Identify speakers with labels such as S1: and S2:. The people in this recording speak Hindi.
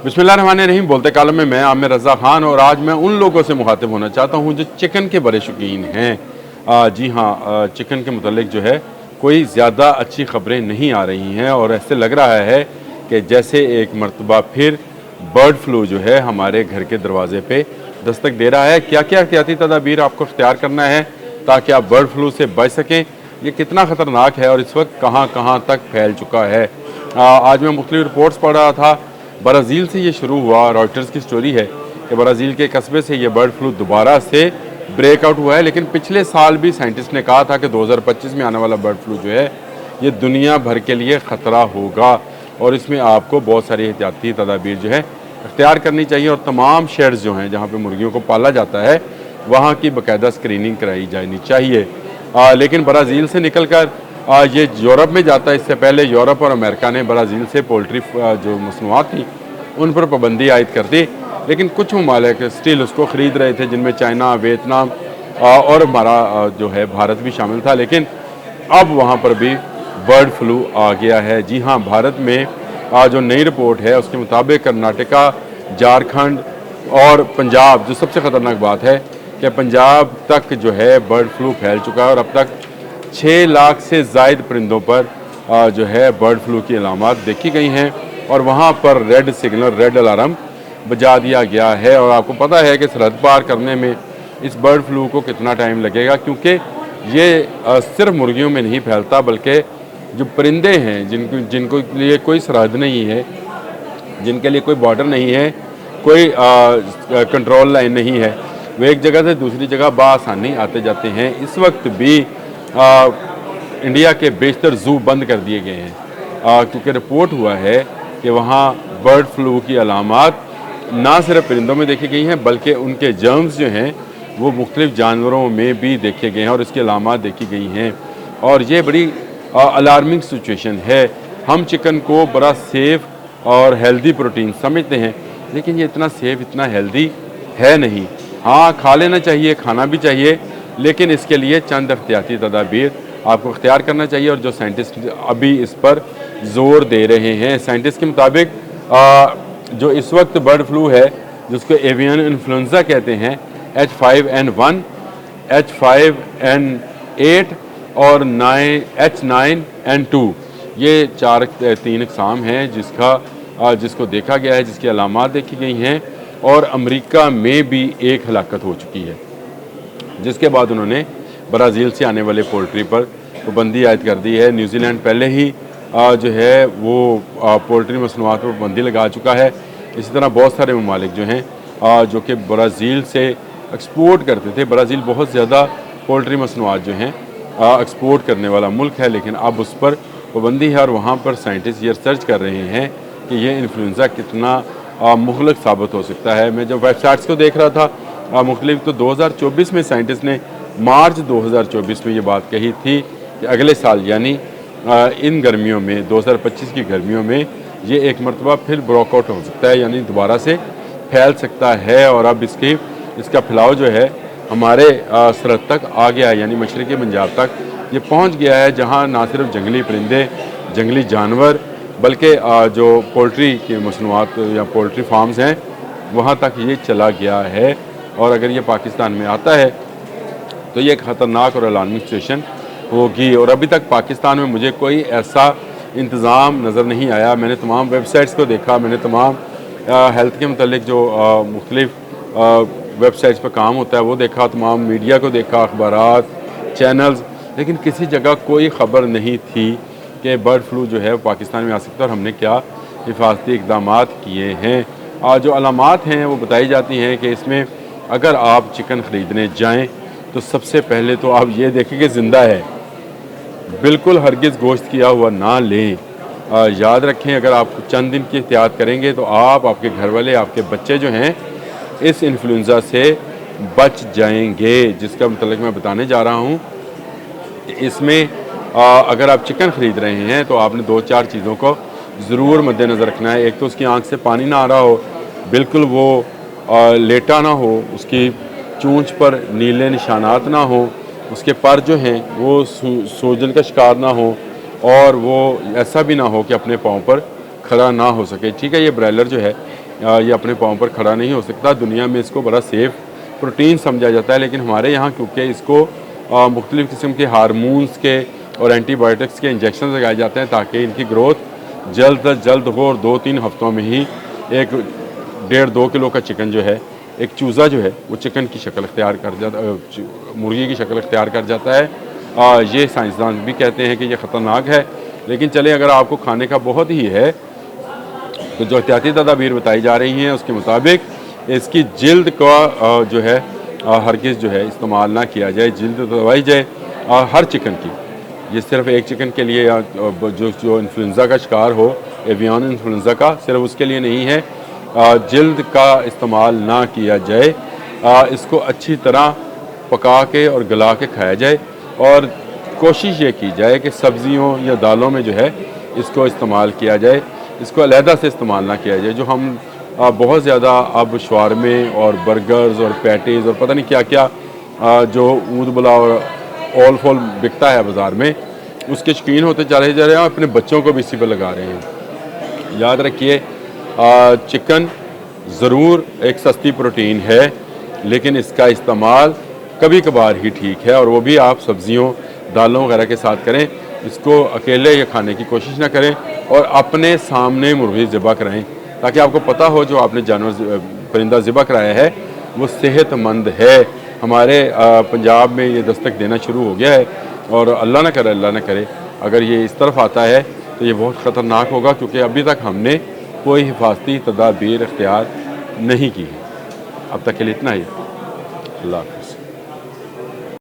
S1: बिस्मिल्लाहिर्रहमानिर्रहीम। बोलते कालम में मैं आमिर रज़ा ख़ान और आज मैं उन लोगों से मुखातिब होना चाहता हूँ जो चिकन के बड़े शौकीन हैं। जी हाँ, चिकन के मुतालिक जो है कोई ज़्यादा अच्छी ख़बरें नहीं आ रही हैं और ऐसे लग रहा है कि जैसे एक मरतबा फिर बर्ड फ्लू जो है हमारे घर के दरवाज़े पे दस्तक दे रहा है। क्या क्या एहतियाती तदाबीर आपको अख्तियार करना है ताकि आप बर्ड फ्लू से बच सकें, ये कितना ख़तरनाक है और इस वक्त कहाँ कहाँ तक फैल चुका है। आज मैं मुख्तलिफ रिपोर्ट्स पढ़ रहा था। ब्राज़ील से ये शुरू हुआ, रॉयटर्स की स्टोरी है कि ब्राज़ील के कस्बे से ये बर्ड फ्लू दोबारा से ब्रेकआउट हुआ है। लेकिन पिछले साल भी साइंटिस्ट ने कहा था कि 2025 में आने वाला बर्ड फ्लू जो है ये दुनिया भर के लिए ख़तरा होगा और इसमें आपको बहुत सारी एहतियाती तदाबीर जो है अख्तियार करनी चाहिए और तमाम शेड्स जो हैं जहाँ पे मुर्गियों को पाला जाता है वहाँ की बाकायदा स्क्रीनिंग कराई जानी चाहिए। लेकिन ब्राज़ील से निकल कर ये यूरोप में जाता है। इससे पहले यूरोप और अमेरिका ने ब्राज़ील से पोल्ट्री जो मसनूआत थी उन पर पाबंदी आयद कर दी, लेकिन कुछ ममालिक स्टिल उसको ख़रीद रहे थे जिनमें चाइना, वियतनाम और हमारा जो है भारत भी शामिल था। लेकिन अब वहाँ पर भी बर्ड फ्लू आ गया है। जी हाँ, भारत में जो नई रिपोर्ट है उसके मुताबिक कर्नाटका, झारखंड और पंजाब, जो सबसे ख़तरनाक बात है कि पंजाब तक जो है बर्ड फ्लू फैल चुका है और अब तक 6 लाख से ज़ायद परिंदों पर जो है बर्ड फ्लू की अलामत देखी गई हैं और वहाँ पर रेड सिग्नल, रेड अलार्म बजा दिया गया है। और आपको पता है कि सरहद पार करने में इस बर्ड फ्लू को कितना टाइम लगेगा, क्योंकि ये सिर्फ मुर्गियों में नहीं फैलता बल्कि जो परिंदे हैं जिनको लिए कोई सरहद नहीं है, जिनके लिए कोई बॉर्डर नहीं है, कोई कंट्रोल लाइन नहीं है, वो एक जगह से दूसरी जगह बआसानी आते जाते हैं। इस वक्त भी इंडिया के बेशतर ज़ू बंद कर दिए गए हैं क्योंकि रिपोर्ट हुआ है कि वहाँ बर्ड फ्लू की अलामत ना सिर्फ परिंदों में देखी गई हैं बल्कि उनके जर्म्स जो हैं वो मुख्तलिफ जानवरों में भी देखे गए हैं और इसकी अलामत देखी गई हैं। और ये बड़ी अलार्मिंग सिचुएशन है। हम चिकन को बड़ा सेफ़ और हेल्दी प्रोटीन समझते हैं, लेकिन ये इतना सेफ़, इतना हेल्दी है नहीं। हाँ, खा लेना चाहिए, खाना भी चाहिए, लेकिन इसके लिए चंद एहतियाती तदाबीर आपको अख्तियार करना चाहिए और जो साइंटिस्ट अभी इस पर ज़ोर दे रहे हैं। साइंटिस्ट के मुताबिक जो इस वक्त बर्ड फ्लू है जिसको एवियन इन्फ्लुएंजा कहते हैं, H5N1, H5N8 और H9N2, ये 3 इकसाम हैं जिसको देखा गया है, जिसकी अलामत देखी गई हैं और अमेरिका में भी एक हलाकत हो चुकी है, जिसके बाद उन्होंने ब्राज़ील से आने वाले पोल्ट्री पर पाबंदी आयद कर दी है। न्यूजीलैंड पहले ही जो है वो पोल्ट्री मसनूआत पर पाबंदी लगा चुका है। इसी तरह बहुत सारे ममालिक जो हैं जो कि ब्राज़ील से एक्सपोर्ट करते थे। ब्राज़ील बहुत ज़्यादा पोल्ट्री मसनूआत जो हैं एक्सपोर्ट करने वाला मुल्क है, लेकिन अब उस पर पाबंदी है और वहाँ पर साइंटिस्ट ये रिसर्च कर रहे हैं कि ये इन्फ्लुएंजा कितना मुहलक साबित हो सकता है। मैं जब वेबसाइट्स को देख रहा था मुख्तलिफ, तो 2024 में साइंटिस्ट ने मार्च 2024 में ये बात कही थी कि अगले साल यानी इन गर्मियों में 2025 की गर्मियों में ये एक मरतबा फिर ब्रेकआउट हो सकता है, यानी दोबारा से फैल सकता है। और अब इसका फैलाव जो है हमारे सरहद तक आ गया है, यानी मशरक़ी पंजाब तक ये पहुंच गया है, जहां ना सिर्फ जंगली परिंदे, जंगली जानवर बल्कि जो पोल्ट्री की मसनूआत या पोल्ट्री फार्म्स हैं वहां तक ये चला गया है। और अगर ये पाकिस्तान में आता है तो ये एक ख़तरनाक और अलार्मिंग सिचुएशन होगी। और अभी तक पाकिस्तान में मुझे कोई ऐसा इंतज़ाम नज़र नहीं आया। मैंने तमाम वेबसाइट्स को देखा, मैंने तमाम हेल्थ के मतलब जो मुख्तलिफ वेबसाइट्स पर काम होता है वो देखा, तमाम मीडिया को देखा, अखबारात, चैनल्स, लेकिन किसी जगह कोई ख़बर नहीं थी कि बर्ड फ्लू जो है पाकिस्तान में आ सकता है और हमने क्या हिफाजती इक़दाम किए हैं। जो अलामात हैं वो बताई जाती हैं कि इसमें अगर आप चिकन ख़रीदने जाएँ तो सबसे पहले तो आप ये देखें कि ज़िंदा है, बिल्कुल हरगिज़ गोश्त किया हुआ ना लें। याद रखें, अगर आप चंद दिन की एहतियात करेंगे तो आप, आपके घर वाले, आपके बच्चे जो हैं इस इन्फ्लुएंजा से बच जाएंगे, जिसका मतलब मैं बताने जा रहा हूँ। इसमें अगर आप चिकन ख़रीद रहे हैं तो आपने 2-4 चीज़ों को ज़रूर मद्देनज़र रखना है। एक तो उसकी आँख से पानी ना आ रहा हो, बिल्कुल वो लेटा ना हो, उसकी चोंच पर नीले निशानात ना हो, उसके पर जो हैं वो सूजन का शिकार ना हो और वो ऐसा भी ना हो कि अपने पाँव पर खड़ा ना हो सके। ठीक है, ये ब्रायलर जो है ये अपने पाँव पर खड़ा नहीं हो सकता। दुनिया में इसको बड़ा सेफ़ प्रोटीन समझा जाता है, लेकिन हमारे यहाँ क्योंकि इसको मुख्तलिफ़ किस्म के हार्मोन्स के और एंटीबायोटिक्स के इंजेक्शन लगाए जाते हैं ताकि इनकी ग्रोथ जल्द अज जल्द हो, और 2-3 हफ्तों में ही एक 1.5-2 किलो का चिकन जो है, एक चूज़ा जो है वो चिकन की शक्ल अख्तियार कर जाता, मुर्गी की शक्ल अख्तियार कर जाता है। ये साइंसदान भी कहते हैं कि ये ख़तरनाक है, लेकिन चले अगर आपको खाने का बहुत ही है तो जो एहतियाती तदाबीर बताई जा रही हैं उसके मुताबिक इसकी जिल्द का जो है हरगिज़ जो है इस्तेमाल ना किया जाए, जिल्द दबाई जाए हर चिकन की। ये सिर्फ एक चिकन के लिए या जो इन्फ्लुएंज़ा का शिकार हो, एवियन इन्फ्लुएंज़ा का, सिर्फ उसके लिए नहीं है। जिल्द का इस्तेमाल ना किया जाए, इसको अच्छी तरह पका के और गला के खाया जाए, और कोशिश ये की जाए कि सब्ज़ियों या दालों में जो है इसको इस्तेमाल किया जाए, इसको अलहदा से इस्तेमाल ना किया जाए। जो हम बहुत ज़्यादा अब शवारमे और बर्गर्स और पैटीज़ और पता नहीं क्या क्या जो ऊद बुला और ऑल फॉल बिकता है बाज़ार में, उसके शौकीन होते चले जा रहे हैं और अपने बच्चों को भी इसी पर लगा रहे हैं। याद रखिए, चिकन ज़रूर एक सस्ती प्रोटीन है, लेकिन इसका इस्तेमाल कभी कभार ही ठीक है, और वो भी आप सब्ज़ियों दालों वगैरह के साथ करें। इसको अकेले ये खाने की कोशिश ना करें, और अपने सामने मुर्गी ज़िबा कराएं ताकि आपको पता हो जो आपने जानवर परिंदा ज़िबा कराया है वो सेहतमंद है। हमारे पंजाब में ये दस्तक देना शुरू हो गया है, और अल्लाह ना करे अगर ये इस तरफ आता है तो ये बहुत ख़तरनाक होगा, क्योंकि अभी तक हमने कोई हिफाजती तदाबीर इख्तियार नहीं की है। अब तक के लिए इतना ही। अल्लाह।